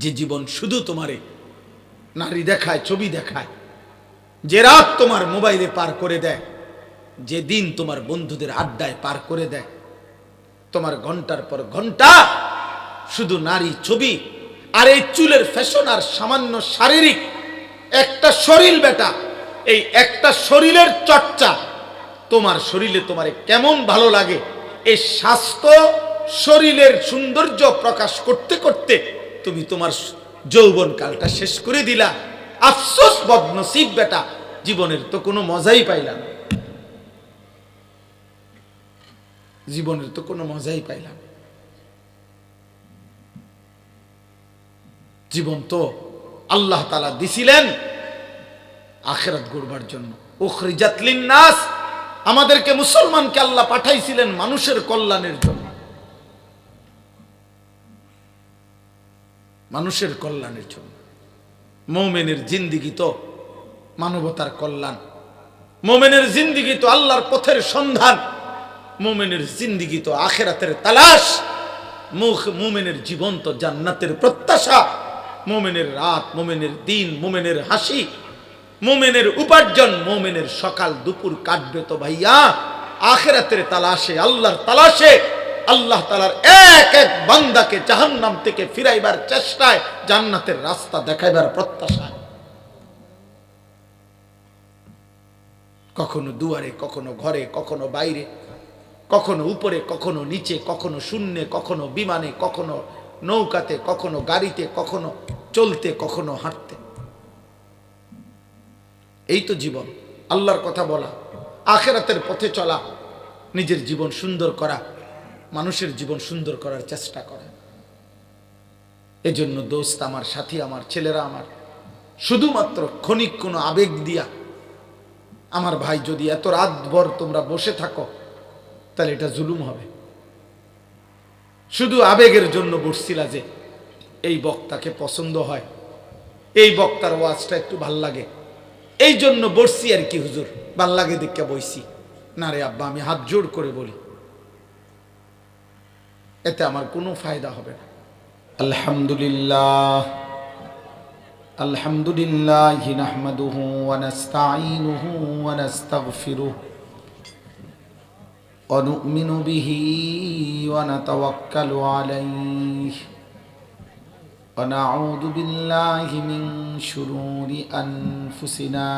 যে জীবন শুধু তোমারে নারী দেখায়, ছবি দেখায়, যে রাত তোমার মোবাইলে পার করে দেয়, যে দিন তোমার বন্ধুদের আড্ডায় পার করে দেয়, তোমার ঘন্টার পর ঘন্টা শুধু নারী ছবি আর এই চুলের ফ্যাশন আর সামান্য শারীরিক একটা শরীর বেটা, এই একটা শরীরের চর্চা, তোমার শরীরে তোমারে কেমন ভালো লাগে, এই স্বাস্থ্য শরীরের সৌন্দর্য প্রকাশ করতে করতে তুমি তোমার যৌবন কালটা শেষ করে দিলা। আফসোস বদনসিব বেটা, জীবনের তো কোনো মজাই পাইলাম না, জীবনের তো কোনো মজাই পাইলাম। জীবন তো আল্লাহ তাআলা দিছিলেন আখিরাত গড়বার জন্য। উখরিজাত লিন-নাস, আমাদেরকে মুসলমানকে আল্লাহ পাঠাইছিলেন মানুষের কল্যাণের জন্য, মানুষের কল্যাণের জন্য। মুমিনের জিন্দেগি তো মানবতার কল্যাণ, মুমিনের জিন্দেগি তো আল্লাহর পথের সন্ধান, মুমিনের জিন্দেগি তো আখিরাতের তালাশ, মুমিনের জীবন তো জান্নাতের প্রত্যাশা। মুমিনের রাত, মুমিনের দিন, মুমিনের হাসি, মুমিনের উপার্জন, মুমিনের সকাল দুপুর কাটবে তো ভাইয়া আখিরাতের তালাশে, আল্লাহর তালাশে। আল্লাহ তাআলার এক এক বান্দাকে জাহান্নাম থেকে ফিরাইবার চেষ্টায়, জান্নাতের রাস্তা দেখাইবার প্রত্যাশায়। কখনো দুয়ারে, কখনো ঘরে, কখনো বাইরে, কখনো উপরে, কখনো নিচে, কখনো শূন্যে, কখনো বিমানে, কখনো নৌকাতে, কখনো গাড়িতে, কখনো চলতে, কখনো হাঁটতে। এই তো জীবন। আল্লাহর কথা বলা, আখিরাতের পথে চলা, নিজের জীবন সুন্দর করা, মানুষের জীবন সুন্দর করার চেষ্টা করা। এজন্য দোস্ত আমার, সাথী আমার, ছেলেরা আমার, শুধুমাত্র ক্ষণিক কোনো আবেগ দিয়া, আমার ভাই যদি এত রাত ভর তোমরা বসে থাকো তাহলে এটা জুলুম হবে। শুধু আবেগের জন্য বসছিলা যে এই বক্তাকে পছন্দ হয়, এই বক্তার ওয়াজটা একটু ভাল লাগে, এই জন্য বসছি আর কি, হুজুর ভাল লাগে দেখে বইছি না। রে আব্বা, আমি হাত জোড় করে বলি, এতে আমার কোনো ফায়দা হবে না। আলহামদুলিল্লাহ, আলহামদুলিল্লাহ নাহমাদুহু ওয়া নাস্তাঈনুহু ওয়া নাস্তাগফিরুহু ওয়া নু'মিনু বিহি ওয়া নাতাওয়াক্কালু আলাইহি ওয়া নাউযু বিল্লাহি মিন শুরুরি আনফুসিনা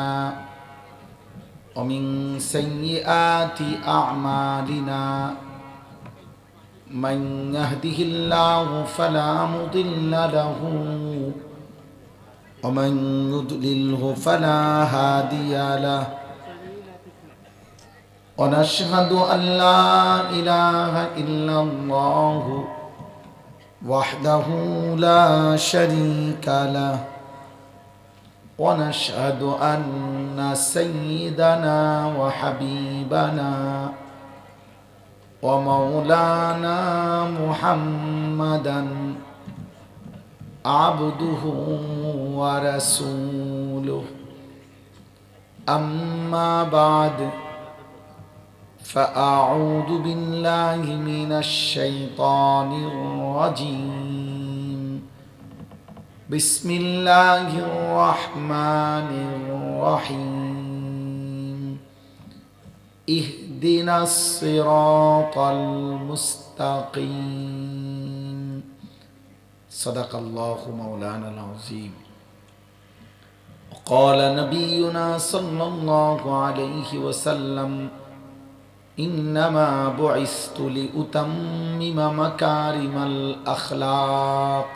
ওয়া মিন সাইয়্যাতি আ'মালিনা। من يهده الله فلا مضل له ومن يضلله فلا هادي له ونشهد أن لا إله إلا الله وحده لا شريك له ونشهد أن سيدنا وحبيبنا ومولانا محمدا عبده ورسوله. أما بعد فأعوذ بالله من الشيطان الرجيم. بسم الله الرحمن الرحيم. اهدنا الصراط المستقيم. صدق الله مولانا العظيم. وقال نبينا صلى الله عليه وسلم إنما بعثت لأتمم مكارم الأخلاق.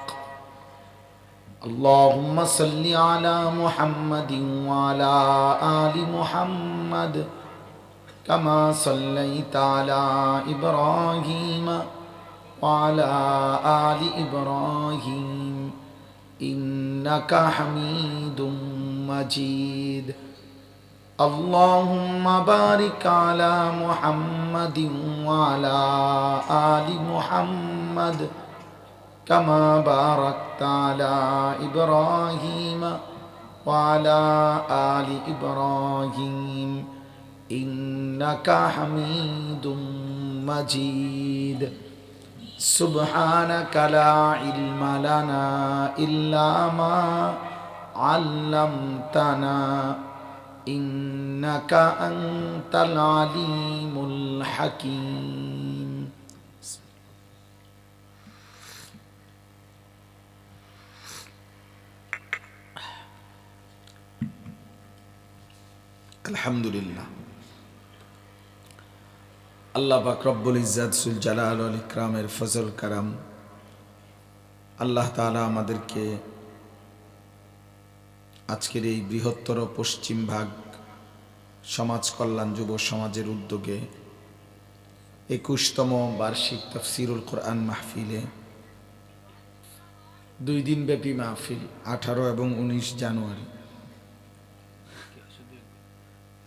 اللهم صل على محمد وعلى آل محمد كما صليت على إبراهيم وعلى آل إبراهيم إنك حميد مجيد. اللهم بارك على محمد وعلى آل محمد كما باركت على إبراهيم وعلى آل إبراهيم إنك حميد مجيد. সুবহানাকা লা ইলমা লানা ইল্লা মা আল্লামতানা ইন্নাকা আনতাল আলিমুল হাকীম। আলহামদুলিল্লাহ। আল্লাহ পাক রব্বুল ইজ্জাত সুল জালাল ওয়াল ইকরামের ফজল কারাম, আল্লাহ তাআলা আমাদেরকে আজকের এই বৃহত্তর পশ্চিম ভাগ সমাজ কল্যাণ যুব সমাজের উদ্যোগে 21তম বার্ষিক তাফসীরুল কোরআন মাহফিলে 2 দিন ব্যাপী মাহফিল 18 এবং 19 জানুয়ারি,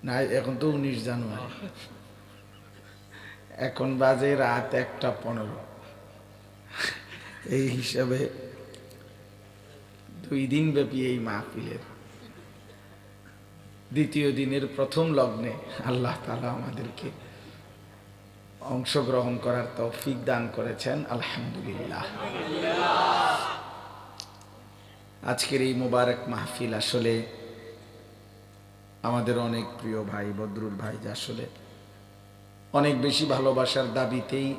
না এখন তো 19 জানুয়ারি, এখন বাজে রাত 1:15। এই হিসাবে 2 দিন ব্যাপী এই মাহফিলের দ্বিতীয় দিনের প্রথম লগ্নে আল্লাহ তাআলা আমাদেরকে অংশগ্রহণ করার তৌফিক দান করেছেন, আলহামদুলিল্লাহ। আজকের এই মোবারক মাহফিল আসলে আমাদের অনেক প্রিয় ভাই বদরুল ভাই আসলে অনেক বেশি ভালোবাসার দাবিতেই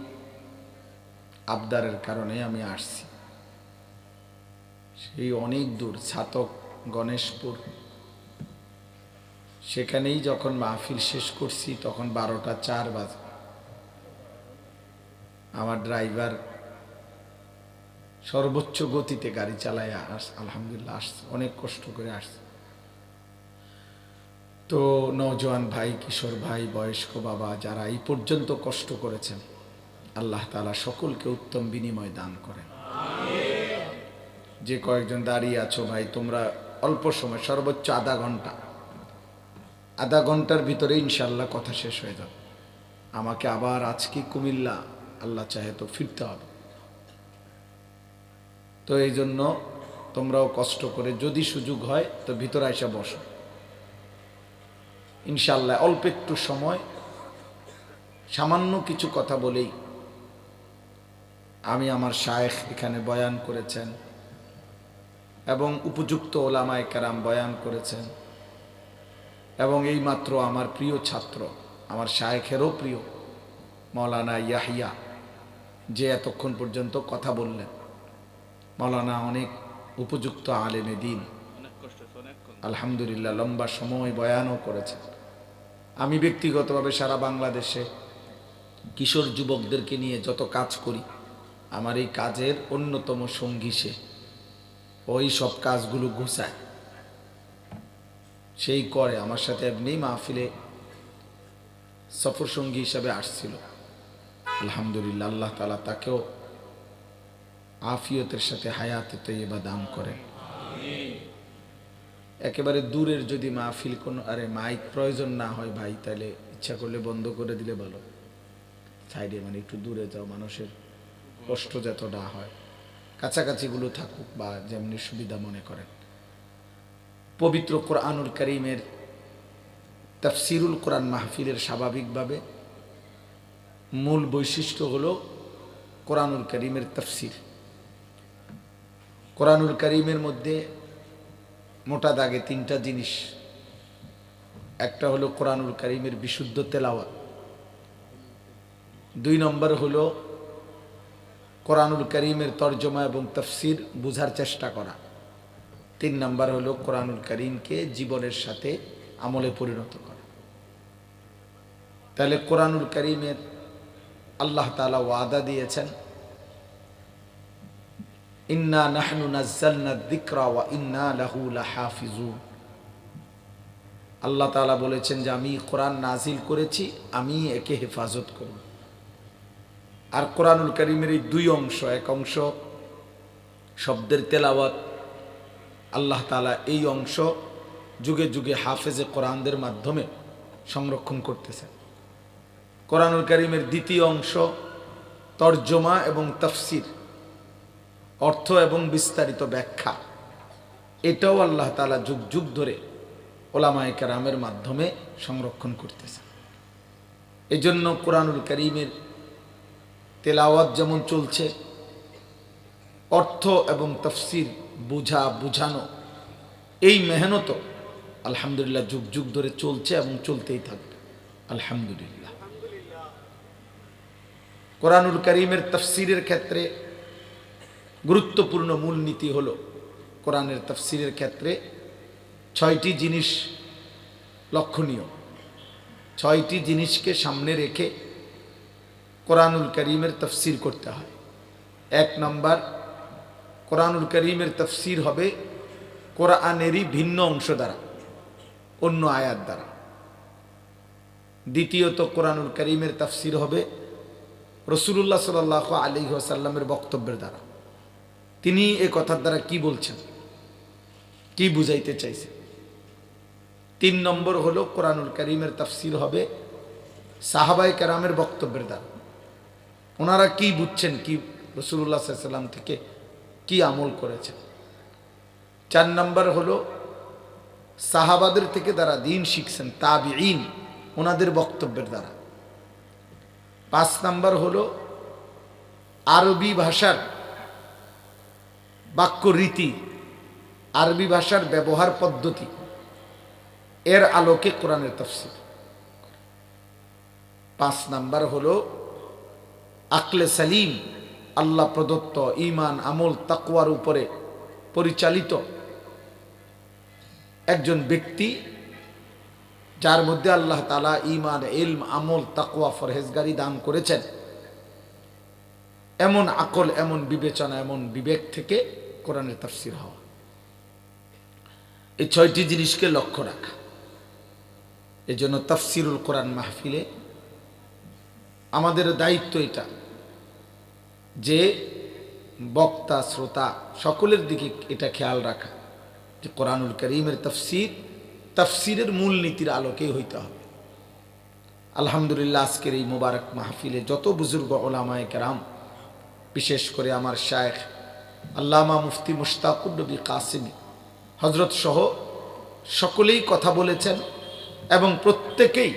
আবদারের কারণে আমি আসছি। সেই অনেক দূর ছাতক গণেশপুর, সেখানেই যখন মাহফিল শেষ করছি তখন 12টা 4 বাজে। আমার ড্রাইভার সর্বোচ্চ গতিতে গাড়ি চালায় আলহামদুলিল্লাহ আসছে, অনেক কষ্ট করে আসছে। তো নওজোয়ান ভাই, কিশোর ভাই, বয়স্ক বাবা যারা এই পর্যন্ত কষ্ট করেছেন, আল্লাহ তাআলা সকলকে উত্তম বিনিময় দান করেন। যে কয়েকজন দাঁড়িয়ে আছো ভাই, তোমরা অল্প সময় সর্বোচ্চ আধা ঘন্টার ভিতরে ইনশাআল্লাহ কথা শেষ হয়ে যাবে। আমাকে আবার আজকে কুমিল্লা আল্লাহ চাহে তো ফিরতে হবে। তো এই জন্য তোমরাও কষ্ট করে যদি সুযোগ হয় তো ভিতরে এসে বসো ইনশাআল্লাহ। অল্প একটু সময় সামান্য কিছু কথা বলেই আমি আমার শায়েখ এখানে বয়ান করেছেন এবং উপযুক্ত ওলামায়ে কেরাম বয়ান করেছেন, এবং এই মাত্র আমার প্রিয় ছাত্র, আমার শায়েখেরও প্রিয় মাওলানা ইয়াহিয়া, যে এতক্ষণ পর্যন্ত কথা বললেন। মাওলানা অনেক উপযুক্ত আলেমে দ্বীন, আলহামদুলিল্লাহ লম্বা সময় বয়ানও করেছেন। আমি ব্যক্তিগতভাবে সারা বাংলাদেশে কিশোর যুবকদেরকে নিয়ে যত কাজ করি, আমার এই কাজের অন্যতম সঙ্গী সে। ওই সব কাজগুলো গুছায়, সেই করে আমার সাথে এমনি মাহফিলে সফর সঙ্গী হিসাবে আসছিল। আলহামদুলিল্লাহ আল্লাহ তাআলা তাকেও আফিয়তের সাথে হায়াতে তৈয়বা দান করেন। একেবারে দূরের যদি মাহফিল কোনো মাইক প্রয়োজন না হয় ভাই, তাহলে ইচ্ছা করলে বন্ধ করে দিলে ভালো, সাইডে মানে একটু দূরে যাও, মানুষের কষ্ট যত না হয়, কাছাকাছিগুলো থাকুক বা যেমনি সুবিধা মনে করেন। পবিত্র কোরআনুল কারীমের তাফসীরুল কোরআন মাহফিলের স্বাভাবিকভাবে মূল বৈশিষ্ট্য হলো কোরআনুল কারীমের তাফসীর। কোরআনুল কারীমের মধ্যে মোটা দাগে 3টা জিনিস। একটা হলো কোরআনুল কারীমের বিশুদ্ধ তেলাওয়াত, 2 নম্বর হলো কোরআনুল কারীমের তরজমা এবং তাফসীর বোঝার চেষ্টা করা, 3 নম্বর হলো কোরআনুল কারীমকে জীবনের সাথে আমলে পরিণত করা। তাহলে কোরআনুল কারীমের আল্লাহ তাআলা ওয়াদা দিয়েছেন, ইন্না নাহনু নাজ্জালনা যিকরা ওয়া ইন্না লাহু লাহাফিজুন। আল্লাহ তাআলা বলেছেন যে আমি কোরআন নাজিল করেছি, আমি একে হেফাজত করব। আর কোরআনুল কারীমের এই 2 অংশ, এক অংশ শব্দের তেলাওয়াত, আল্লাহ তাআলা এই অংশ যুগে যুগে হাফেজে কোরআনদের মাধ্যমে সংরক্ষণ করতেছেন। কোরআনুল কারীমের 2য় অংশ তরজমা এবং তাফসীর, অর্থ এবং বিস্তারিত ব্যাখ্যা, এটাও আল্লাহ তাআলা যুগ যুগ ধরে ওলামায়ে কেরামের মাধ্যমে সংরক্ষণ করতেছেন। এজন্য কোরআনুল কারীমের তেলাওয়াত যেমন চলছে, অর্থ এবং তাফসীর বুঝানো, এই মেহনত আলহামদুলিল্লাহ যুগ যুগ ধরে চলছে এবং চলতেই থাকবে আলহামদুলিল্লাহ। কোরআনুল কারীমের তাফসীরের ক্ষেত্রে গুরুত্বপূর্ণ মূলনীতি হলো, কোরআনের তাফসীরের ক্ষেত্রে 6টি জিনিস লক্ষণীয়। 6টি জিনিসকে সামনে রেখে কোরআনুল কারীমের তাফসীর করতে হয়। 1 নম্বর, কোরআনুল কারীমের তাফসীর হবে কোরআনেরই ভিন্ন অংশ দ্বারা, অন্য আয়াত দ্বারা। দ্বিতীয়ত, কোরআনুল কারীমের তাফসীর হবে রাসূলুল্লাহ সাল্লাল্লাহু আলাইহি ওয়াসাল্লামের বক্তব্যের দ্বারা। তিনি এই কথার দ্বারা কি বলছেন, কি বুঝাইতে চাইছেন। 3 নম্বর হলো কোরআনুল কারীমের তাফসীর হবে সাহাবায়ে কেরামের বক্তব্যের দ্বারা, ওনারা কি বুঝছেন, কি রাসূলুল্লাহ সাল্লাল্লাহু আলাইহি ওয়াসাল্লাম থেকে কি আমল করেছেন। 4 নম্বর হলো সাহাবাদের থেকে যারা দ্বীন শিখছেন, তাবিঈন, ওনাদের বক্তব্যের দ্বারা। 5 নম্বর হলো আরবি ভাষার বাক্য রীতি, আরবি ভাষার ব্যবহার পদ্ধতি, এর আলোকে কোরআনের তাফসীর। 5 নম্বর হলো আকলে সালিম, আল্লাহ প্রদত্ত ঈমান, আমল, তাকওয়ার উপরে পরিচালিত একজন ব্যক্তি, যার মধ্যে আল্লাহ তাআলা ঈমান, ইলম, আমল, তাকওয়া, ফরহেজগারি দান করেছেন, এমন আকল, এমন বিবেচনা, এমন বিবেক থেকে কোরআনের তাফসীর হওয়া। এই 6টি জিনিসকে লক্ষ্য রাখা। এই জন্য তাফসীরুল কোরআন মাহফিলে আমাদের দায়িত্ব এটা যে বক্তা, শ্রোতা সকলের দিকে এটা খেয়াল রাখা যে কোরআনুল কারীমের তাফসীরের মূলনীতির আলোকেই হইতে হবে। আলহামদুলিল্লাহ, আজকের এই মোবারক মাহফিলে যত বুজুর্গ ওলামায়ে কেরাম, বিশেষ করে আমার শায়েখ আল্লামা মুফতি মুশতাকুর নবী কাসেমী হযরত সহ সকলেই কথা বলেছেন এবং প্রত্যেকেই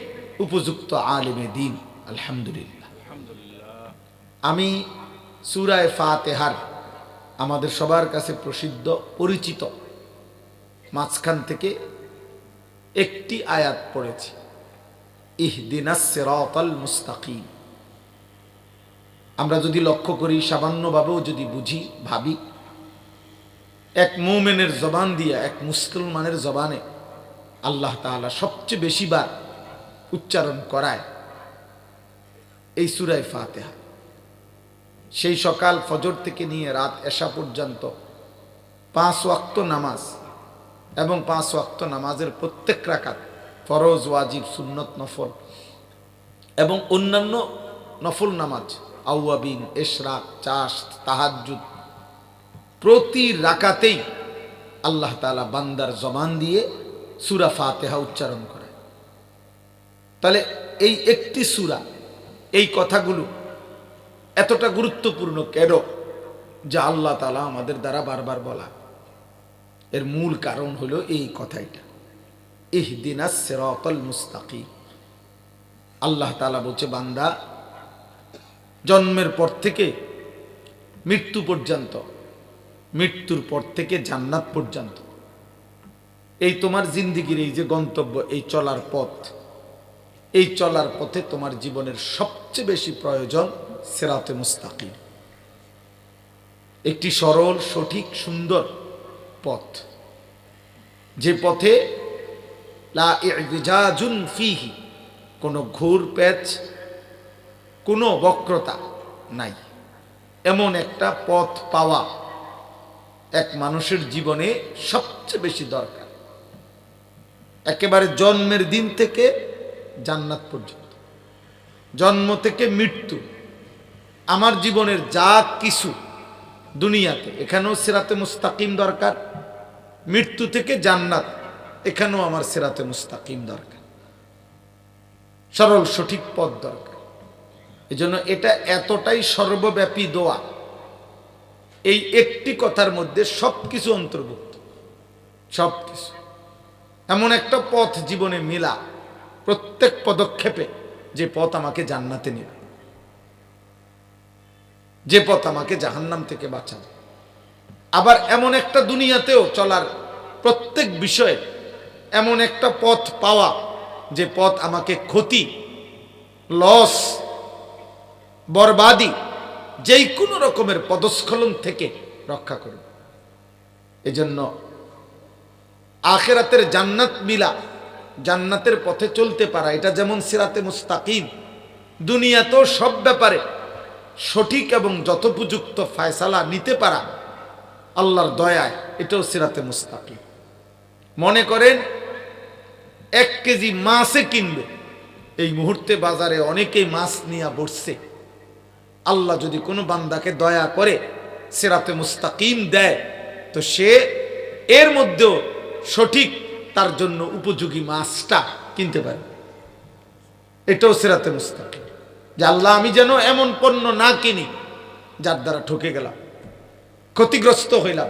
উপযুক্ত আলেমে দ্বীন আলহামদুলিল্লাহ। আমি সূরা ফাতিহার আমাদের সবার কাছে প্রসিদ্ধ পরিচিত মাঝখান থেকে একটি আয়াত পড়েছি, ইহদিনাস সিরাতাল মুস্তাকিম। আমরা যদি লক্ষ্য করি, সামান্যভাবেও যদি বুঝি, ভাবি, এক মুমিনের জবান দিয়ে, এক মুসলমানের জবানে আল্লাহ তাআলা সবচেয়ে বেশি বার উচ্চারণ করায় এই সূরা ফাতিহা। সেই সকাল ফজর থেকে নিয়ে রাত এশা পর্যন্ত 5 ওয়াক্ত নামাজ এবং 5 ওয়াক্ত নামাজের প্রত্যেক রাকাত, ফরজ, ওয়াজিব, সুন্নত, নফল এবং অন্যান্য নফল নামাজ, আওয়াবিন, ইশরাক, চাশ, তাহাজ্জুদ, প্রতি রাকাতেই আল্লাহ তাআলা বান্দার জবান দিয়ে সূরা ফাতিহা উচ্চারণ করে। তাহলে এই একটি সূরা, এই কথাগুলো এতটা গুরুত্বপূর্ণ কেন যা আল্লাহ তাআলা আমাদের দ্বারা বারবার বলা? এর মূল কারণ হলো এই কথাইটা, ইহদিনাস সিরাতাল মুস্তাকিম। আল্লাহ তাআলা বলছে, বান্দা, জন্মের পর থেকে মৃত্যু পর্যন্ত, মৃত্যুর পর থেকে জান্নাত পর্যন্ত, এই তোমার জিন্দেগির এই যে গন্তব্য, এই চলার পথ, এই চলার পথে তোমার জীবনের সবচেয়ে বেশি প্রয়োজন সিরাতে মুস্তাকিম, একটি সরল, সঠিক, সুন্দর পথ, যে পথে লা ই'বিজাজুন ফিহি, কোনো ঘুর পেচ, কোনো বক্রতা নাই। এমন একটা পথ পাওয়া এক মানুষের জীবনে সবচেয়ে বেশি দরকার। একেবারে জন্মের দিন থেকে জান্নাত পর্যন্ত, জন্ম থেকে মৃত্যু, আমার জীবনের যা কিছু দুনিয়াতে, এখানেও সিরাতে মুস্তাকিম দরকার, মৃত্যু থেকে জান্নাত, এখানেও আমার সিরাতে মুস্তাকিম দরকার, সরল সঠিক পথ দরকার। এজন্য এটা এতটাই সর্বব্যাপী দোয়া, এই একটি কথার মধ্যে সবকিছু অন্তর্ভুক্ত, সবকিছু। এমন একটা পথ জীবনে মিলা, প্রত্যেক পদক্ষেপে যে পথ আমাকে জান্নাতে নেবে। যে পথ আমাকে জাহান্নাম থেকে বাঁচাবে। আবার এমন একটা দুনিয়াতেও চলার প্রত্যেক বিষয়ে এমন একটা পথ পাওয়া যে পথ আমাকে ক্ষতি, লস, বরবাদি, যেই কোনো রকমের পদস্খলন থেকে রক্ষা করবে। এজন্য আখিরাতের জান্নাত মিলা, জান্নাতের পথে চলতে পারা, এটা যেমন সিরাতে মুস্তাকিম, দুনিয়াতেও সব ব্যাপারে সঠিক এবং যথোপযুক্ত ফয়সালা নিতে পারা আল্লাহর দয়ায়, এটাও সিরাতে মুস্তাকিম। মনে করেন 1 কেজি মাছে কিনবে, এই মুহূর্তে বাজারে অনেকেই মাছ নিয়ে বসছে। আল্লাহ যদি কোনো বান্দাকে দয়া করে সিরাতে মুস্তাকিম দেয়, তো সে এর মধ্যেও সঠিক তার জন্য উপযোগী মাছটা কিনতে পারে। এটাও সিরাতে মুস্তাকিম, যে আল্লাহ আমি যেন এমন পণ্য না কিনি যার দ্বারা ঠকে গেলাম, ক্ষতিগ্রস্ত হইলাম,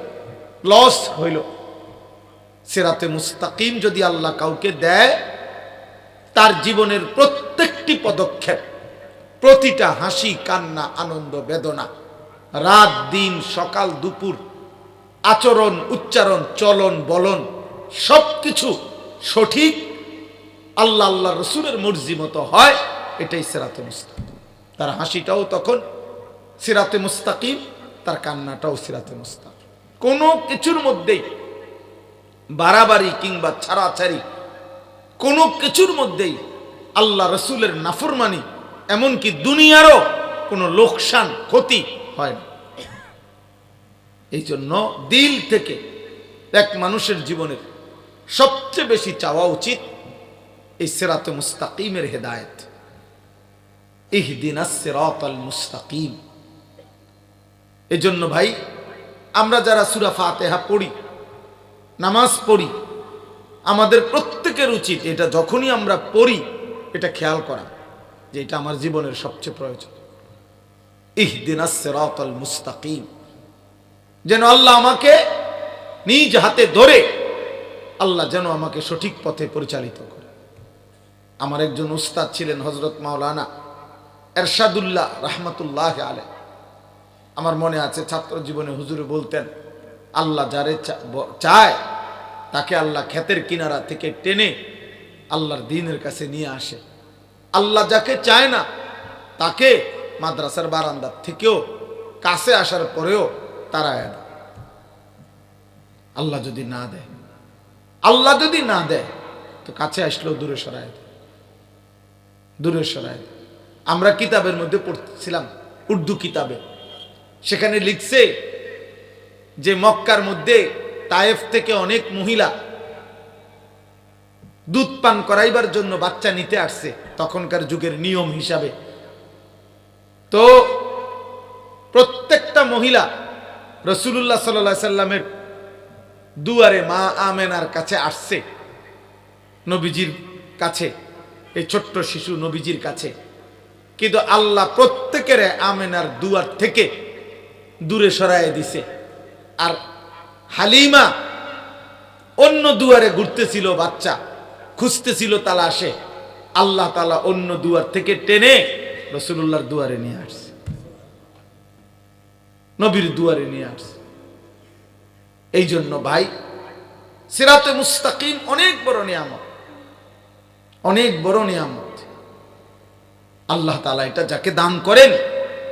লস হইল। সিরাতে মুস্তাকিম যদি আল্লাহ কাউকে দেয়, তার জীবনের প্রত্যেকটি পদক্ষেপ, প্রতিটা হাসি, কান্না, আনন্দ, বেদনা, রাত দিন, সকাল দুপুর, আচরণ, উচ্চারণ, চলন বলন, সবকিছু সঠিক আল্লাহ আল্লাহ রসুলের মর্জি মতো হয়। এটাই সিরাতে মুস্তাকিম। তার হাসিটাও তখন সিরাতে মুস্তাকিম, তার কান্নাটাও সিরাতে মুস্তাকিম। কোনো কিছুর মধ্যেই বাড়াবাড়ি কিংবা ছাড়াছাড়ি, কোনো কিছুর মধ্যেই আল্লাহ রসুলের নাফরমানি, এমনকি দুনিয়ারও কোনো লোকসান, ক্ষতি হয় না। এই জন্য দিল থেকে এক মানুষের জীবনের সবচেয়ে বেশি চাওয়া উচিত এই সিরাতে মুস্তাকিমের হেদায়েত। ইহদিনাস সিরাতাল মুস্তাকিম। এজন্য ভাই, আমরা যারা সূরা ফাতিহা পড়ি, নামাজ পড়ি, আমাদের প্রত্যেকের উচিত এটা যখনই আমরা পড়ি এটা খেয়াল করা যে এটা আমার জীবনের সবচেয়ে প্রয়োজন। ইহদিনাস সিরাতাল মুস্তাকিম, যেন আল্লাহ আমাকে নিজ হাতে ধরে আল্লাহ যেন আমাকে সঠিক পথে পরিচালিত করে। আমার একজন উস্তাদ ছিলেন হযরত মাওলানা এরশাদুল্লাহ রাহমাতুল্লাহ আলাইহি। আমার মনে আছে ছাত্র জীবনে হুজুরে বলতেন, আল্লাহ যারে চায় তাকে আল্লাহ ক্ষেতের কিনারা থেকে টেনে আল্লাহর দ্বীনের কাছে নিয়ে আসে। আল্লাহ যাকে চায় না তাকে মাদ্রাসার বারান্দার থেকেও কাছে আসার পরেও তাড়ায় দেয়। আল্লাহ যদি না দেয়, আল্লাহ যদি না দেয় তো কাছে আসলেও দূরে সরায় দেয়, দূরে সরায় দেয়। আমরা কিতাবের মধ্যে পড়ছিলাম, উর্দু কিতাবে, সেখানে লিখছে যে মক্কার মধ্যে তায়েফ থেকে অনেক মহিলা দুধ পান করাইবার জন্য বাচ্চা নিতে আসছে তখনকার যুগের নিয়ম হিসাবে। তো প্রত্যেকটা মহিলা রাসূলুল্লাহ সাল্লাল্লাহু আলাইহি সাল্লামের দুয়ারে মা আমেনার কাছে আসছে, নবীজির কাছে, এই ছোট্ট শিশু নবীজির কাছে। কিন্তু আল্লাহ প্রত্যেকের আমেনার দুয়ার থেকে দূরে সরায় দিছে। আর হালিমা অন্য দুয়ারে ঘুরতেছিল, বাচ্চা খুঁজতেছিল তালাশে, আল্লাহ তাআলা অন্য দুয়ার থেকে টেনে রাসূলুল্লাহর দুয়ারে নিয়ে আসছে, নবীর দুয়ারে নিয়ে আসছে। এই জন্য ভাই, সিরাতে মুস্তাকিম অনেক বড় নিয়ামত, অনেক বড় নিয়ামত। আল্লাহ তাআলা এটা যাকে দান করেন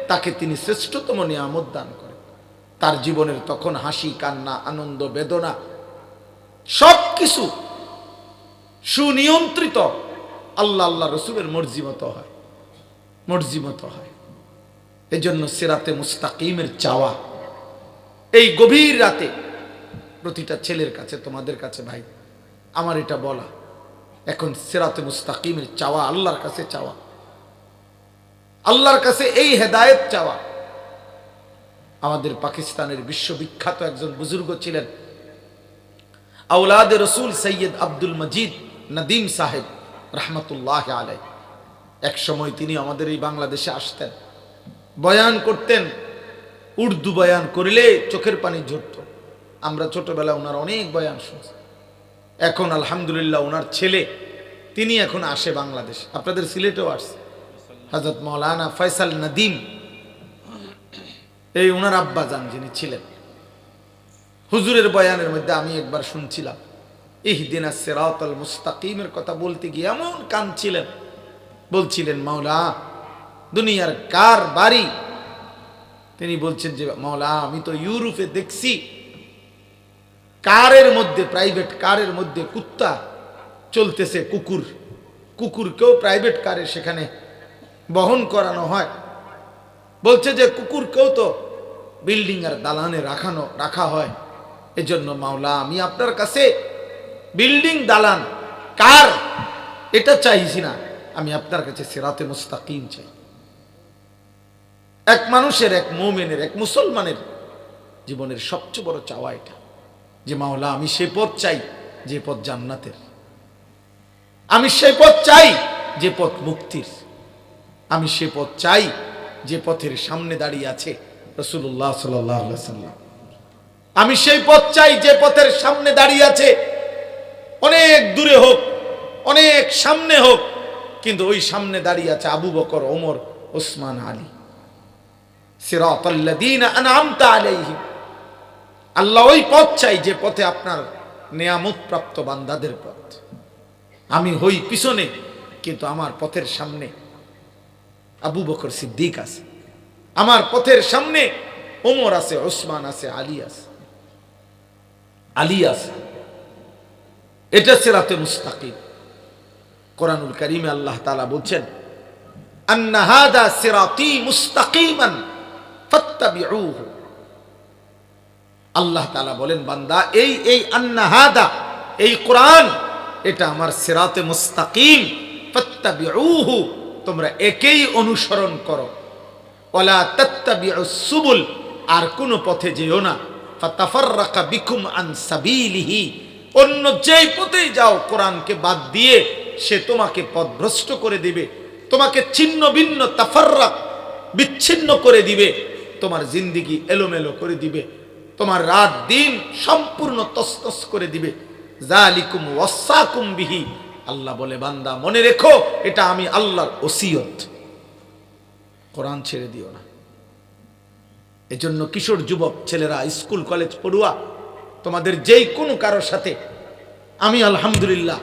তাকে তিনি শ্রেষ্ঠতম নিয়ামত দান করেন। তার জীবনের তখন হাসি, কান্না, আনন্দ, বেদনা সবকিছু সুনিয়ন্ত্রিত আল্লাহ আল্লাহ রসুলের মর্জি মতো হয়, মর্জি মতো হয়। এই জন্য সিরাতে মুস্তাকিমের চাওয়া এই গভীর রাতে প্রতিটা ছেলের কাছে, তোমাদের কাছে ভাই আমার এটা বলা, এখন সিরাতে মুস্তাকিমের চাওয়া, আল্লাহর কাছে চাওয়া, আল্লাহর কাছে এই হেদায়েত চাওয়া। আমাদের পাকিস্তানের বিশ্ববিখ্যাত একজন বুজুর্গ ছিলেন আওলাদে রসুল সৈয়দ আব্দুল মজিদ নদীম সাহেব রহমতুল্লাহ আলাই। এক সময় তিনি আমাদের এই বাংলাদেশে আসতেন, বয়ান করতেন। উর্দু বয়ান করিলে চোখের পানি ঝরত। আমরা ছোটবেলায় ওনার অনেক বয়ান শুনছি। এখন আলহামদুলিল্লাহ ওনার ছেলে, তিনি এখন আসে বাংলাদেশ, আপনাদের সিলেটেও আসছে, হযরত মাওলানা ফয়সাল নদীম এই ওনার আব্বা জান যিনি ছিলেন, হুজুরের বয়ানের মধ্যে আমি একবার শুনছিলাম ইহদিনাস সিরাতাল মুস্তাকিমের কথা বলতে গিয়ে এমন কাঁদছিলেন, বলছিলেন মাওলা দুনিয়ার কার বাড়ি, তিনি বলছেন যে মাওলা আমি তো ইউরোপে দেখছি কারের মধ্যে, প্রাইভেট কারের মধ্যে কুত্তা চলতেছে, কুকুরকেও প্রাইভেট কারে সেখানে বহন করানো হয়। বলছে যে কুকুরকেও তো বিল্ডিং আর দালানে রাখা হয়। এজন্য মাওলা আমি আপনার কাছে বিল্ডিং দালান কার এটা চাইছি না, আমি আপনার কাছে সিরাতে মুস্তাকিম চাই। এক মানুষের, এক মুমিনের, এক মুসলমানের জীবনের সবচেয়ে বড় চাওয়া এটা, যে মাওলা আমি সে পথ চাই যে পথ জান্নাতের, আমি সে পথ চাই যে পথ মুক্তির, আমি সে পথ চাই যে পথের সামনে দাঁড়িয়ে আছে রাসূলুল্লাহ সাল্লাল্লাহু আলাইহি ওয়াসাল্লাম, আমি সেই পথ চাই যে পথের সামনে দাঁড়িয়ে আছে, অনেক দূরে হোক, অনেক সামনে হোক, কিন্তু ওই সামনে দাঁড়িয়ে আছে আবু বকর, ওমর, ওসমান, আলী। সিরাতাল্লাযীনা আনআমতা আলাইহিম, আল্লাহ ওই পথ চাই যে পথে আপনার নিয়ামত প্রাপ্ত বান্দাদের পথ। আমি হই পিছনে, কিন্তু আমার পথের সামনে আবু বকর সিদ্দিক আছে, আমার পথের সামনে ওমর আছে, ওসমান আছে, আলী আছে। এটা সিরাতে মুস্তাকিম। কোরআনুল কারীমে আল্লাহ তাআলা বলছেন আন্না হাদা সিরাতি মুস্তাকিমান ফাত্তাবিউহু। আল্লাহ তাআলা বলেন বান্দা এই আন্না হাদা, এই কোরআন এটা আমার সিরাতে মুস্তাকিম, ফাত্তাবিউহু তোমরা একেই অনুসরণ করো, ওয়ালা তাত্তাবিউস সুবুল আর কোন পথে যেও না, ফাতাফাররাকা বিকুম আন সাবিলিহি অন্য যেই পথেই যাও কোরআনকে বাদ দিয়ে সে তোমাকে পথভ্রষ্ট করে দিবে, তোমাকে ছিন্ন ভিন্ন তাফাররাক বিচ্ছিন্ন করে দিবে, তোমার জিন্দেগি এলোমেলো করে দিবে, তোমার রাত দিন সম্পূর্ণ তছনছ করে দিবে। যালিকুম ওয়াসাকুম বিহি, আল্লাহ বলে বান্দা মনে রেখো এটা আমি আল্লাহর ওসিয়ত, কোরআন ছেড়ে দিও না। এজন্য কিশোর যুবক ছেলেরা, স্কুল কলেজ পড়ুয়া, তোমাদের যেই কোনো কারোর সাথে আমি আলহামদুলিল্লাহ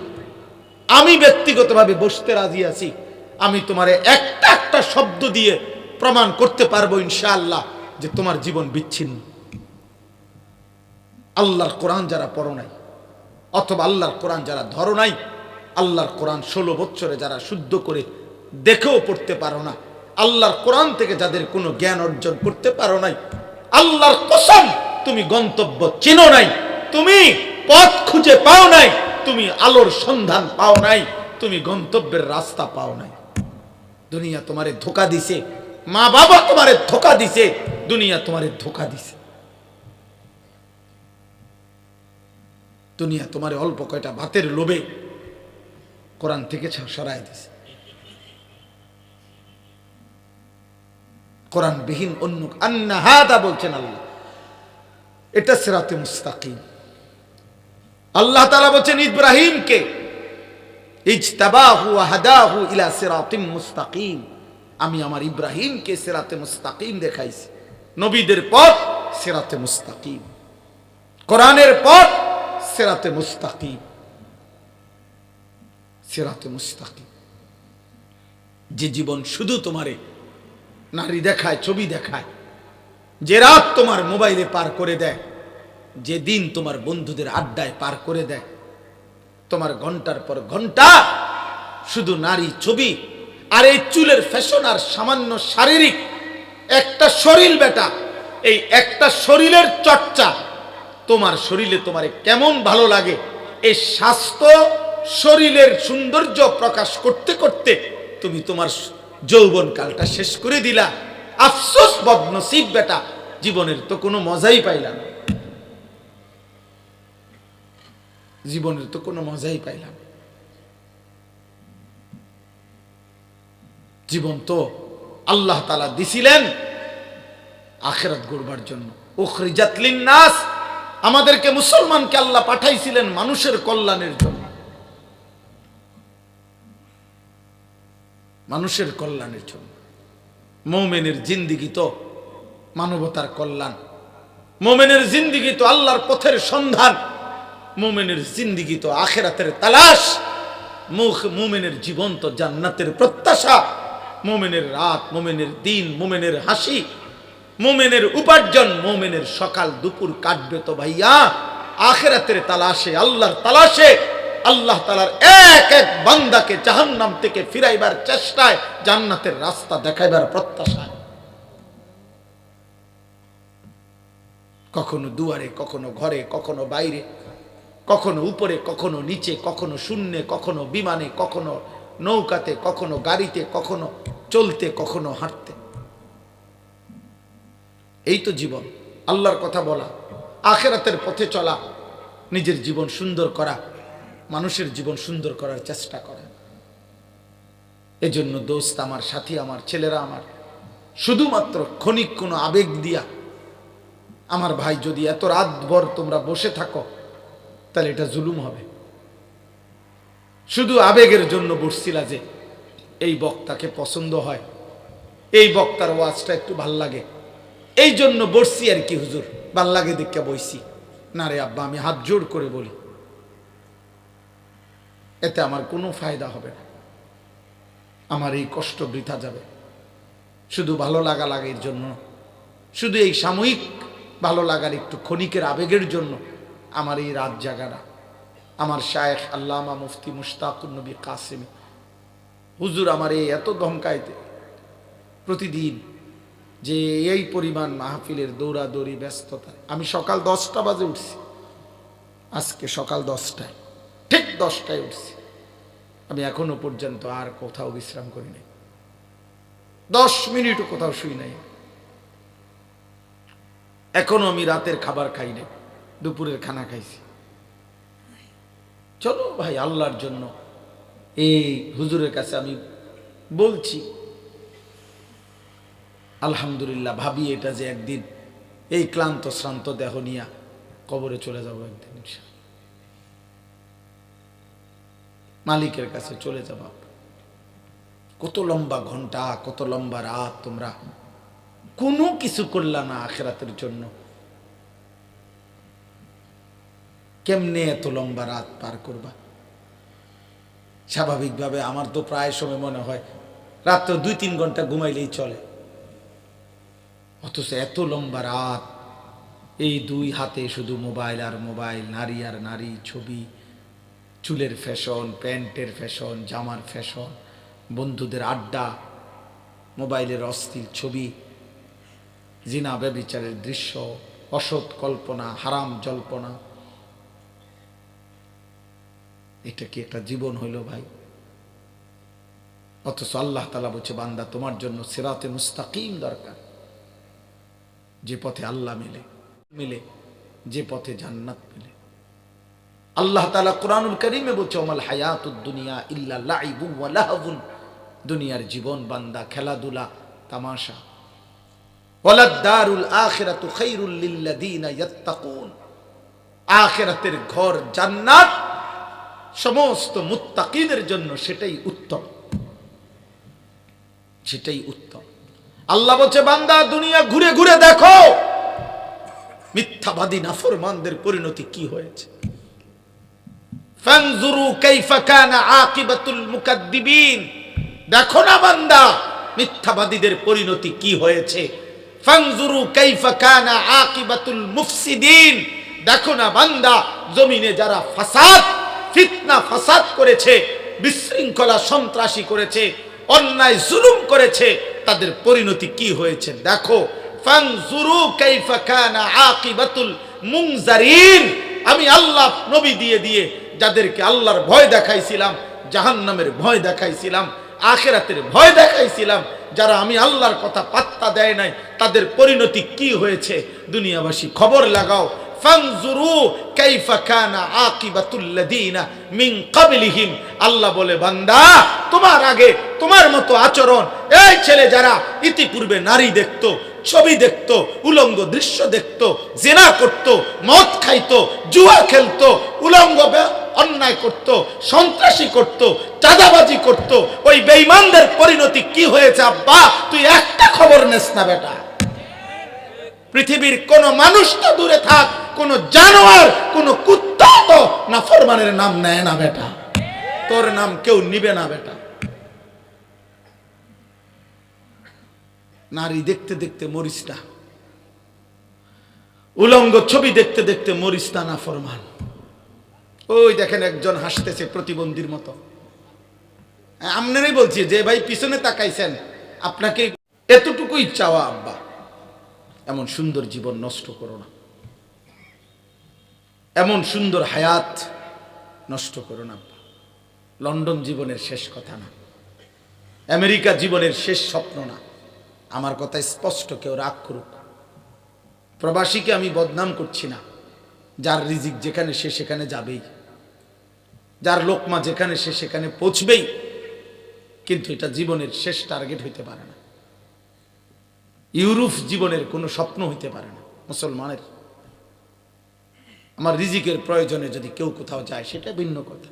আমি ব্যক্তিগতভাবে বসতে রাজি আছি, আমি তোমারে একটা শব্দ দিয়ে প্রমাণ করতে পারবো ইনশাআল্লাহ যে তোমার জীবন বিচ্ছিন্ন। আল্লাহর কোরআন যারা পড়ো নাই, অথবা আল্লাহর কোরআন যারা ধরো নাই, আল্লাহর কোরআন 16 বছরে যারা শুদ্ধ করে দেখেও পড়তে পারো না, আল্লাহর কোরআন থেকে যাদের কোনো জ্ঞান অর্জন করতে পারো নাই, আল্লাহর কসম তুমি গন্তব্য চিনো নাই, তুমি পথ খুঁজে পাও নাই, তুমি আলোর সন্ধান পাও নাই, তুমি গন্তব্যের রাস্তা পাও নাই। দুনিয়া তোমারে ধোঁকা দিছে, মা বাবা তোমারে ধোঁকা দিছে, দুনিয়া তোমারে ধোঁকা দিছে, দুনিয়া তোমারে অল্প কয়টা ভাতের লোভে কোরআন থেকে সরায় দিছে। কোরআন বিহীন অন্য আন্না হাদা বলছেন আল্লাহ, এটা সিরাতে মুস্তাকিম। আল্লাহ তাআলা বলছেন ইব্রাহিমকে ইজতাবাহু ওয়া হাদাহু ইলা সিরাতিম মুস্তাকিম, আমি আমার ইব্রাহিমকে সিরাতে মুস্তাকিম দেখাইছি। নবীদের পথ সিরাতে মুস্তাকিম, কোরআনের পথ সিরাতে মুস্তাকিম, সিরাতে মুস্তাকিম। যে জীবন শুধু তোমারে নারী দেখায়, ছবি দেখায়, যে রাত তোমার মোবাইলে পার করে দেয়, যে দিন তোমার বন্ধুদের আড্ডায় পার করে দেয়, তোমার ঘন্টার পর ঘন্টা শুধু নারী ছবি আর এই চুলের ফ্যাশন আর সামান্য শারীরিক একটা শরীর বেটা, এই একটা শরীরের চর্চা, তোমার শরীরে তোমারে কেমন ভালো লাগে, এই স্বাস্থ্য শরীরের সৌন্দর্য প্রকাশ করতে করতে তুমি তোমার যৌবন কালটা শেষ করে দিলা। আফসোস বদনসিব বেটা, জীবনের তো কোনো মজাই পাইলাম না, জীবনের তো কোনো মজাই পাইলাম। জীবন তো আল্লাহ তাআলা দিছিলেন আখিরাত গড়বার জন্য। উখরিজাত লিন-নাস, আমাদেরকে মুসলমানকে আল্লাহ পাঠাইছিলেন মানুষের কল্যাণের জন্য, মানুষের কল্যাণের জন্য। মুমিনের জিন্দেগি তো মানবতার কল্যাণ। মুমিনের জিন্দেগি তো আল্লাহর পথের সন্ধান, মুমিনের জিন্দেগি তো আখিরাতের তালাশ, মুমিনের জীবন তো জান্নাতের প্রত্যাশা। মুমিনের রাত, মুমিনের দিন, মুমিনের হাসি, মুমিনের উপার্জন, মুমিনের সকাল দুপুর কাটবে তো ভাইয়া আখিরাতের তালাশে, আল্লাহর তালাশে। আল্লাহ তাআলার এক এক বান্দাকে জাহান্নাম থেকে ফিরাইবার চেষ্টায়, জান্নাতের রাস্তা দেখাইবার প্রত্যাশায়। কখনো দুয়ারে, কখনো ঘরে, কখনো বাইরে, কখনো উপরে, কখনো নিচে, কখনো শূন্যে, কখনো বিমানে, কখনো নৌকাতে, কখনো গাড়িতে, কখনো চলতে, কখনো হাঁটতে। এই তো জীবন। আল্লাহর কথা বলা, আখিরাতের পথে চলা, নিজের জীবন সুন্দর করা, মানুষের জীবন সুন্দর করার চেষ্টা করা। এজন্য দোস্ত আমার, সাথী আমার, ছেলেরা আমার, শুধুমাত্র ক্ষণিক কোনো আবেগ দিয়া, আমার ভাই যদি এত রাতভর তোমরা বসে থাকো তাহলে এটা জুলুম হবে। শুধু আবেগের জন্য বসছিলা যে এই বক্তাকে পছন্দ হয়, এই বক্তার ওয়াজটা একটু ভাল লাগে, এই জন্য বসছি আর কি, হুজুর ভাল লাগে দেখে বইছি না। রে আব্বা, আমি হাত জোড় করে বলি, এতে আমার কোনো ফায়দা হবে না, আমার এই কষ্ট বৃথা যাবে। শুধু ভালো লাগা লাগের জন্য, শুধু এই সাময়িক ভালো লাগার একটু ক্ষণিকের আবেগের জন্য আমার এই রাত জাগাটা। আমার শায়েখ আল্লামা মুফতি মুশতাকুর নবী কাসেমি হুজুর আমার এই এত ধমকাইতে প্রতিদিন, যে এই পরিমাণ মাহফিলের দৌড়াদৌড়ি ব্যস্ততা। আমি সকাল 10টা বাজে উঠছি, আজকে সকাল 10টায়, ঠিক 10টায় উঠছি। আমি এখনো পর্যন্ত আর কোথাও বিশ্রাম করি নাই, 10 মিনিটও কোথাও শুই নাই। এখনো আমি রাতের খাবার খাই নাই, দুপুরের খানা খাইছি। চলো ভাই, আল্লাহর জন্য এই হুজুরের কাছে আমি বলছি আলহামদুলিল্লাহ, ভাবি এটা যে একদিন এই ক্লান্ত শ্রান্ত দেহ নিয়া কবরে চলে যাব, একদিন ইনশাআল্লাহ মালিকের কাছে চলে যাব। কত লম্বা ঘন্টা, কত লম্বা রাত, তোমরা কোনো কিছু করলা না আখিরাতের জন্য। কেমনে এত লম্বা রাত পার করবা? স্বাভাবিকভাবে আমার তো প্রায় সময় মনে হয় রাত্রে 2-3 ঘন্টা ঘুমাইলেই চলে, অথচ এত লম্বা রাত, এই 2 হাতে শুধু মোবাইল আর মোবাইল, নারী আর নারী, ছবি, চুলের ফ্যাশন, প্যান্টের ফ্যাশন, জামার ফ্যাশন, বন্ধুদের আড্ডা, মোবাইলের অস্থির ছবি, জিনা ব্যভিচারের দৃশ্য, অসৎ কল্পনা, হারাম জল্পনা। এটা কি একটা জীবন হইল ভাই? অথচ আল্লাহ তাআলা বলছে, বান্দা তোমার জন্য সিরাতে মুস্তাকিম দরকার, যে পথে আল্লাহ মিলে, যে পথে জান্নাত মিলে। আল্লাহ তাআলা কুরআনুল কারীমে বলছে, ওমাল হায়াতুদ দুনিয়া ইল্লা লাইবুন ওয়া লাহবুন, দুনিয়ার জীবন বান্দা খেলাধুলা, তামাশা। ওয়ালাদ দারুল আখিরাতু খায়রুল লিল্লাযিনা ইয়াত্তাকুন, আখিরাতের ঘর জান্নাত সমস্ত মুত্তাকিনের জন্য সেটাই উত্তম, সেটাই উত্তম। আল্লাহ বলছে, বান্দা দুনিয়া ঘুরে ঘুরে দেখো মিথ্যাবাদী নাফরমানদের পরিণতি কি হয়েছে। ফানজুরু কাইফা কানা আকিবাতুল মুকাদ্দিবিন, দেখো না বান্দা মিথ্যাবাদীদের পরিণতি কি হয়েছে। ফানজুরু কাইফা কানা আকিবাতুল মুফসিদিন, দেখো না বান্দা জমিনে যারা ফাসাদ, ফিতনা ফাসাদ করেছে, বিশৃঙ্খলা সন্ত্রাসী করেছে, অন্যায় জুলুম করেছে, তাদের পরিণতি কি হয়েছে দেখো। ফানজুরু কাইফা কানা আকিবাতুল মুনজারিন, আমি আল্লাহ নবী দিয়ে দিয়ে যাদেরকে আল্লাহর ভয় দেখাইছিলাম, জাহান্নামের ভয় দেখাইছিলাম, আখিরাতের ভয় দেখাইছিলাম, যারা আমি আল্লাহর কথা পাত্তা দেয় নাই, তাদের পরিণতি কি হয়েছে দুনিয়াবাসী খবর লাগাও। ফানজুরু কাইফা কানা আকিবাতুল লাযিনা মিন ক্বাবলিহিম, আল্লাহ বলে বান্দা তোমার আগে তোমার মতো আচরণ এই ছেলে যারা ইতিপূর্বে নারী দেখতো, ছবি দেখতো, উলঙ্গ দৃশ্য দেখতো, জিনা করতো, মদ খাইতো, জুয়া খেলতো, উলঙ্গ অন্যায় করতো, সন্ত্রাসী করতো, চাঁদাবাজি করতো, ওই বেঈমানদের পরিণতি কি হয়েছে আব্বা তুই একটা খবর নেস না বেটা। পৃথিবীর কোন মানুষ তো দূরে থাক, কোন জানোয়ার, কোন কুত্তা তো নাফরমানের নাম নেয় না বেটা। তোর নাম কেউ নিবে না বেটা। নারী দেখতে দেখতে মরিস না, উলঙ্গ ছবি দেখতে দেখতে মরিস না নাফরমান। ওই দেখেন একজন হাসতেছে প্রতিবন্ধীর মতো। আপনারই বলছি যে ভাই পিছনে তাকাইছেন, আপনাকে এতটুকুই চাওয়া আব্বা, এমন সুন্দর জীবন নষ্ট করো না, এমন সুন্দর হায়াত নষ্ট করো না আব্বা। লন্ডন জীবনের শেষ কথা না, আমেরিকা জীবনের শেষ স্বপ্ন না। আমার কথা স্পষ্ট, কেউ রাগ করুক। প্রবাসীকে আমি বদনাম করছি না, যার রিজিক যেখানে সে সেখানে যাবেই, যার লোকমা যেখানে সে সেখানে পৌঁছবেই, কিন্তু এটা জীবনের শেষ টার্গেট হইতে পারে না। ইউরোপ জীবনের কোনো স্বপ্ন হইতে পারে না মুসলমানের। আমার রিজিকের প্রয়োজনে যদি কেউ কোথাও যায় সেটা ভিন্ন কথা।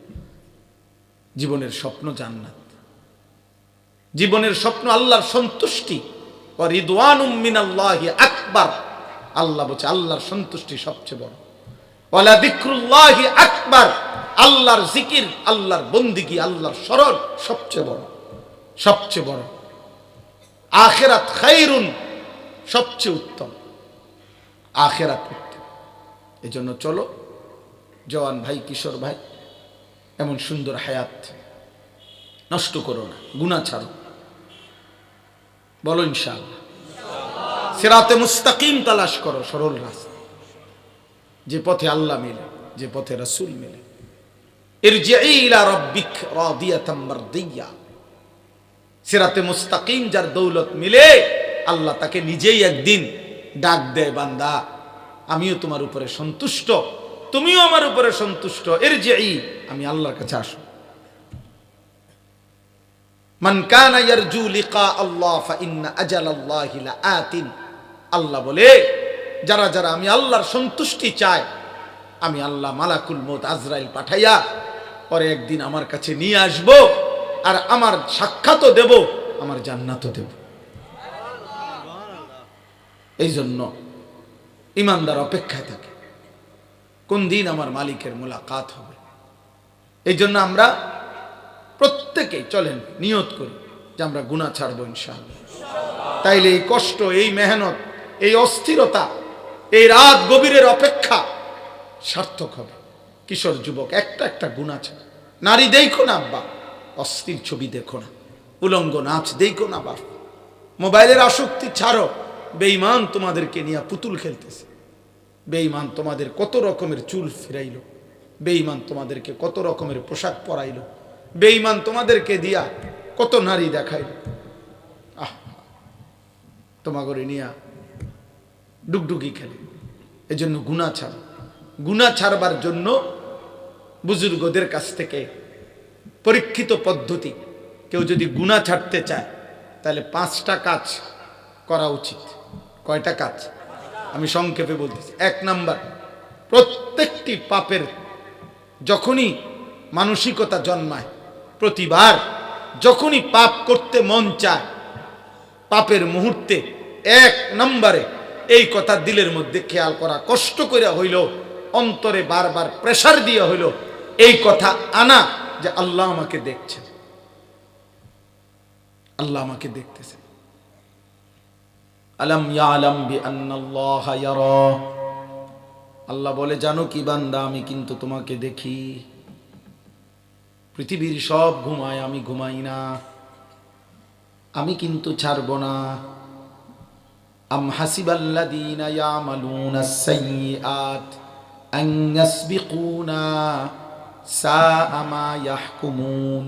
জীবনের স্বপ্ন জান্নাত, জীবনের স্বপ্ন আল্লাহর সন্তুষ্টি। ওয়া রিদওয়ানুম মিনাল্লাহি আকবার। আল্লাহ বলছে আল্লাহর সন্তুষ্টি সবচেয়ে বড়। ওয়ালা যিকরুল্লাহি আকবার। আল্লাহর জিকির, আল্লাহর বন্দিগি, আল্লাহর স্মরণ সবচেয়ে বড়, সবচেয়ে বড়। আখিরাত খায়রুন, সবচেয়ে উত্তম। আখিরাত উত্তম। এজন্য চলো জওয়ান ভাই, কিশোর ভাই, এমন সুন্দর হায়াত নষ্ট করো না, গুনাহ ছাড়ো। বলো ইনশাআল্লাহ। সিরাতে মুস্তাকিম তালাশ করো, সরল রাস্তা, যে পথে আল্লাহ মিলে, যে পথে রাসূল মিলে। ইরজিই ইলা রাব্বিক রাদিয়াতাম মারদিয়া। সিরাতে মুস্তাকিম যার দৌলত মিলে, আল্লাহ তাকে নিজেই একদিন ডাক দেয়, বান্দা আমিও তোমার উপরে সন্তুষ্ট, তুমিও আমার উপরে সন্তুষ্ট, ইরজিই, আমি আল্লাহর কাছে আসো। মান কানা ইয়ারজু লিকা আল্লাহ ফা ইন্না আজালাল্লাহি লাআতিন। আল্লাহ বলে যারা যারা আমি আল্লাহর সন্তুষ্টি চায়, আমি আল্লাহ মালাকুল মউত আজরাইল পাঠাইয়া পরে একদিন আমার কাছে নিয়ে আসব, আর আমার সাক্ষাৎও দেব, আমার জান্নাতও দেব। এই জন্য ইমানদার অপেক্ষায় থাকে কোন দিন আমার মালিকের মুলাকাত হবে। এই জন্য আমরা প্রত্যেকেই চলেন নিয়ত করি যে আমরা গুনাহ ছাড়বো ইনশাআল্লাহ। তাইলে এই কষ্ট, এই মেহনত, এই অস্থিরতা, এই রাত গভীরের অপেক্ষা সার্থক হবে। কিশোর যুবক, একটা একটা গুনাহ ছাড়। নারী দেখো না আব্বা, অস্থির ছবি দেখো না, উলঙ্গ নাচ দেখো না বাপ। মোবাইলের আসক্তি ছাড়ো। বেঈমান তোমাদেরকে নিয়ে পুতুল খেলতেছে, বেঈমান তোমাদের কত রকমের চুল ফিরাইলো, বেঈমান তোমাদেরকে কত রকমের পোশাক পরাইলো, বেঈমান তোমাদেরকে দিয়া কত নারী দেখাইলো। তোমাগরে নিয়া ডুগডুগি খেলে। এজন্য গুনাহ ছাড়ো। গুনাহ ছাড়বার জন্য বুজুর্গদের কাছ থেকে পরীক্ষিত পদ্ধতি, কেউ যদি গুনাহ ছাড়তে চায় তাহলে 5টা কাজ করা উচিত। কয়টা কাজ? আমি সংক্ষেপে বলতেছি। 1 নাম্বার, প্রত্যেকটি পাপের যখনই মানসিকতা জন্মায়, প্রতিবার যখনই পাপ করতে মন চায়, পাপের মুহূর্তে 1 নম্বরে এই কথা দিলের মধ্যে খেয়াল করা, কষ্ট করে হইল, অন্তরে বারবার প্রেসার দিয়ে হইল এই কথা আনা যে আল্লাহ আমাকে দেখছেন, আল্লাহ আমাকে দেখতেছেন। আলাম ইয়ালাম বিআন্নাল্লাহা ইয়ারা। আল্লাহ বলে, জানো কি বান্দা, আমি কিন্তু তোমাকে দেখি। পৃথিবীর সব ঘুমায়, আমি ঘুমাই না, আমি কিন্তু ছাড়ব না। আম হাসিবাল্লাযীনা ইয়ামালুনাস সাইয়্যাত আন ইয়াসবিকুনা সাআ মা ইয়াহকুমুন।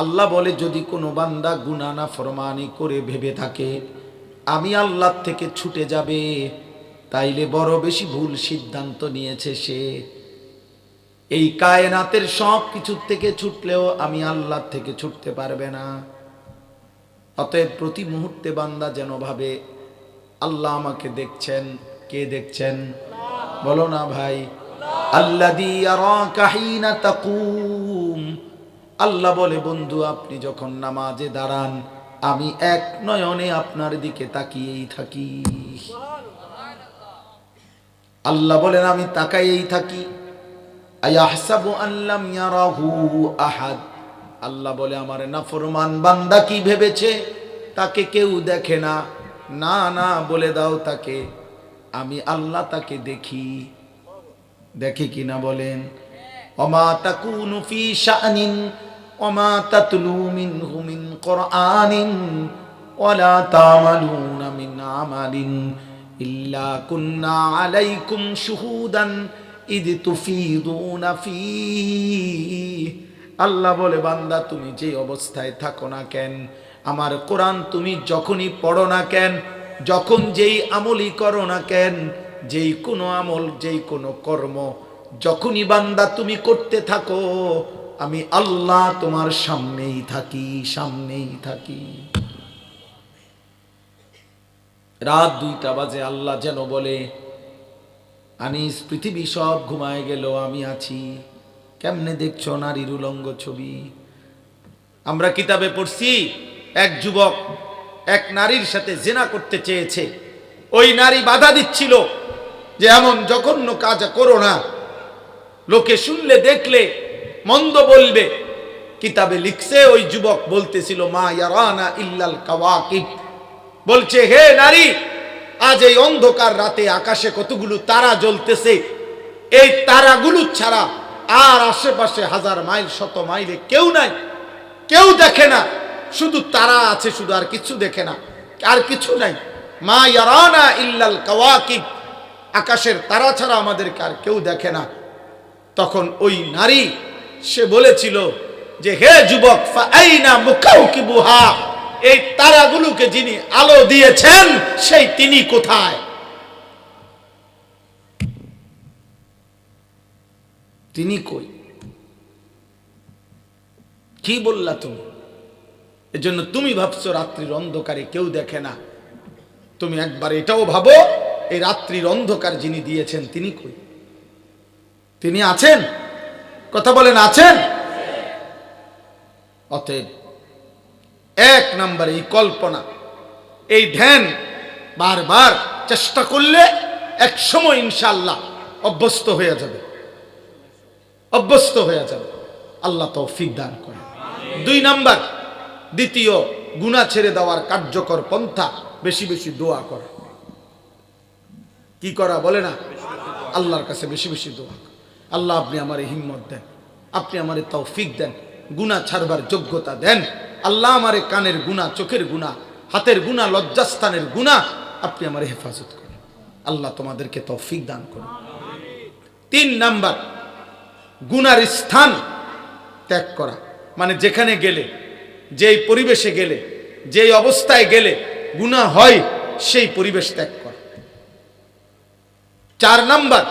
আল্লাহ বলে, যদি কোনো বান্দা গুনাহ না ফরমানি করে ভেবে থাকে আমি আল্লাহর থেকে ছুটে যাবে, তাইলে বড় বেশি ভুল সিদ্ধান্ত নিয়েছে সে। এই কায়নাতের সব কিছুর থেকে ছুটলেও আমি আল্লাহর থেকে ছুটতে পারবে না। অতএব প্রতি মুহূর্তে বান্দা যেন ভাবে আল্লাহ আমাকে দেখছেন। কে দেখছেন? বলো না ভাই। আল্লাযী ইয়ারাকা হিনা তাকুম। আল্লাহ বলে, বন্ধু আপনি যখন নামাজে দাঁড়ান আমি এক নয়নে আপনার দিকে তাকিয়েই থাকি। আল্লাহ বলেন আমি তাকাইয়েই থাকি। আয়াহসাবু আল্লাম ইয়ারাহু আহাদ, আল্লাহ বলে আমার নাফরমান বান্দা কি ভেবেছে তাকে কেউ দেখে না? না না, বলে দাও তাকে আমি আল্লাহ তাকে দেখি। দেখে কিনা বলেন? ওমা তাকুনু ফি শাআনিন ওমা তাতলু মিনহু মিন কুরআনিন ওয়ালা তা'মালুনা মিন আমালিন ইল্লা কুন্না আলাইকুম শুহুদান ইদ তুফিদুনা ফীহি। আল্লাহ বলে বান্দা তুমি যে অবস্থায় থাকো না কেন, আমার কোরআন তুমি যখনই পড়ো না কেন, যখন যেই আমলই করো না কেন, যেই কোনো আমল যেই কোনো কর্ম যখনই বান্দা তুমি করতে থাকো, আমি আল্লাহ তোমার সামনেই থাকি, সামনেই থাকি। রাত 2টা বাজে, আল্লাহ যেন বলে আনিস পৃথিবী সব ঘুমায় গেল, আমি আছি। কেমনে দেখছো নারীর উলঙ্গ ছবি? আমরা কিতাবে পড়ছি এক যুবক এক নারীর সাথে জিনা করতে চেয়েছে, ওই নারী বাধা দিচ্ছিল যে এমন জঘন্য কাজ করো না, লোকে শুনলে দেখলে মন্দ বলবে। কিতাবে লিখছে ওই যুবক বলতেছিল মা ইয়ারানা ইল্লাল কাওয়াকিব, বলছে হে নারী, আজ এই অন্ধকার রাতে আকাশে কতগুলো তারা জ্বলতেছে, এই তারাগুলো ছাড়া আর আশেপাশে 1000 মাইল 100 মাইলে কেউ নাই, কেউ দেখে না, শুধু তারা আছে, শুধু আর কিছু দেখে না, আর কিছু নাই। মা ইয়ারানা ইল্লাল কাওয়াকিব, আকাশের তারা ছাড়া আমাদেরকে আর কেউ দেখে না। তখন ওই নারী সে বলেছিল যে হে যুবক, ফাআইনা মুকাউকিবুহা, এই তারাগুলোকে যিনি আলো দিয়েছেন সেই তিনি কোথায়? তিনি কই? কি বললা তুমি? এজন্য তুমি ভাবছো রাত্রির অন্ধকারে কেউ দেখে না, তুমি একবার এটাও ভাবো এই রাত্রির অন্ধকার যিনি দিয়েছেন তিনি কই? তিনি আছেন? কথা বলেন আছেন? অতএব 1 নম্বরে এই কল্পনা, এই ধ্যান বারবার চেষ্টা করলে এক সময় ইনশাআল্লাহ অভ্যস্ত হয়ে যাবে, অভ্যস্ত হয়ে যাবে। আল্লাহ তৌফিক দান করেন। 2 নম্বর, দ্বিতীয় গুনাহ ছেড়ে দেওয়ার কার্যকর পন্থা, বেশি বেশি দোয়া করা। কি করা বলে না? আল্লাহর কাছে বেশি বেশি দোয়া। আল্লাহ আপনি আমারে হিম্মত দেন, আপনি আমারে তৌফিক দেন, গুনাহ ছাড়বার যোগ্যতা দেন। আল্লাহ আমারে কানের গুনাহ, চোখের গুনাহ, হাতের গুনাহ, লজ্জাস্থানের গুনাহ আপনি আমারে হেফাজত করেন। আল্লাহ তোমাদেরকে তৌফিক দান করুন। 3 নাম্বার, গুনার স্থান ত্যাগ করা, মানে যেখানে গেলে, যেই পরিবেশে গেলে, যেই অবস্থায় গেলে গুনাহ হয় সেই পরিবেশ ত্যাগ করা। 4 নাম্বার,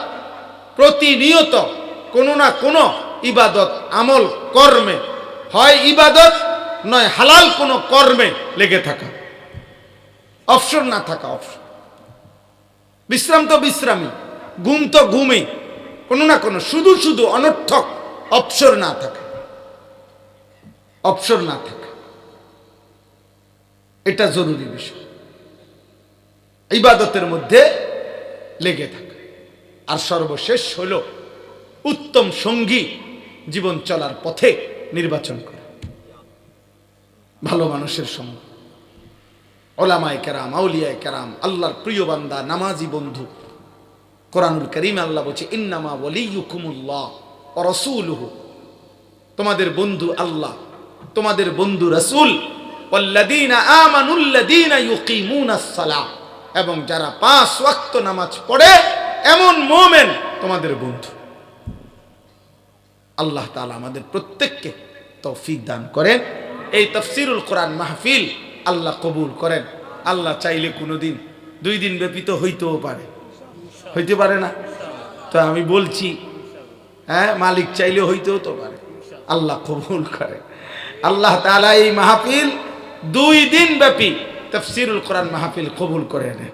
প্রতিনিয়ত কোনো না কোনো ইবাদত আমল কর্মে, হয় ইবাদত নয় হালাল কোনো কর্মে লেগে থাকা, অবসর না থাকা। অবসর, বিশ্রাম তো বিশ্রামই, ঘুম তো ঘুমই, কোনো না কোনো শুধু শুধু অনর্থক অবসর না থাকা, অবসর না থাকা, এটা জরুরি বিষয়। ইবাদতের মধ্যে লেগে থাকা। আর সর্বশেষ হলো উত্তম সঙ্গী জীবন চলার পথে নির্বাচন করা, ভালো মানুষের সঙ্গ, ওলামায়ে কেরাম, আউলিয়ায়ে কেরাম, আল্লাহর প্রিয় বান্দা, নামাজি বন্ধু। কোরআনুল কারীমে আল্লাহ বলছে ইন্নামা ওয়ালিয়ুকুমুল্লাহ ওয়া রাসূলুহু, তোমাদের বন্ধু আল্লাহ, তোমাদের বন্ধু রাসূল, ওয়াল্লাযীনা আমানুল্লাযীনা ইউকিমুনাস সালাহ, এবং যারা 5 ওয়াক্ত নামাজ পড়ে এমন মুমিন তোমাদের বন্ধু। আল্লাহ তাআলা আমাদের প্রত্যেককে তৌফিক দান করেন। এই তাফসীরুল কোরআন মাহফিল আল্লাহ কবুল করেন। আল্লাহ চাইলে কোনোদিন 2 দিন ব্যাপী তো হইতেও পারে, হইতে পারে না? তো আমি বলছি, হ্যাঁ, মালিক চাইলে হইতেও তো পারে। আল্লাহ কবুল করে। আল্লাহ তাআলা এই মাহফিল 2 দিন ব্যাপী তাফসীরুল কোরআন মাহফিল কবুল করে নেন।